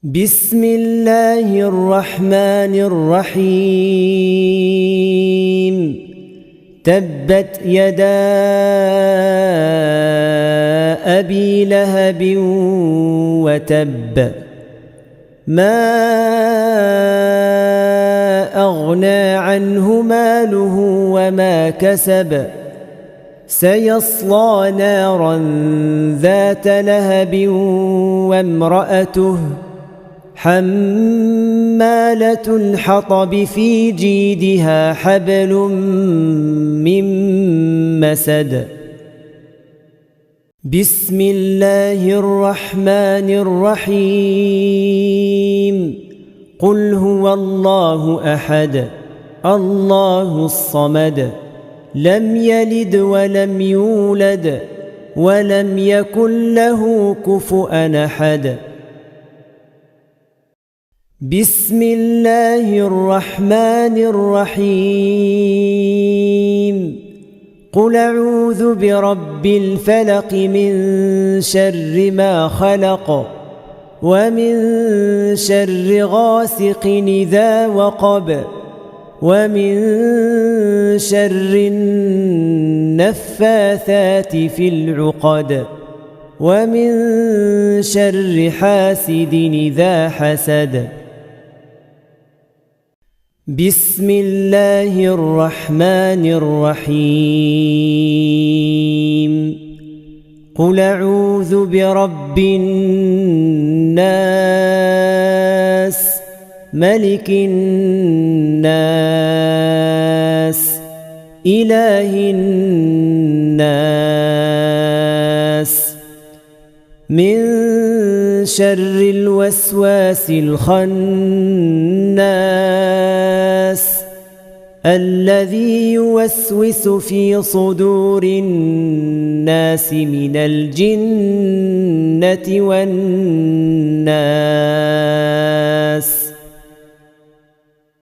بسم الله الرحمن الرحيم. تبت يدا أبي لهب وتب ما أغنى عنه ماله وما كسب سيصلى نارا ذات لهب وامرأته حمالة الحطب في جيدها حبل من مسد. بسم الله الرحمن الرحيم. قل هو الله أحد الله الصمد لم يلد ولم يولد ولم يكن له كفؤا أحد. بسم الله الرحمن الرحيم. قل أعوذ برب الفلق من شر ما خلق ومن شر غاسق إذا وقب ومن شر النفاثات في العقد ومن شر حاسد إذا حسد. بسم الله الرحمن الرحيم. قل أعوذ برب الناس ملك الناس إله الناس من شر الوسواس الخناس الذي يوسوس في صدور الناس من الجنة والناس.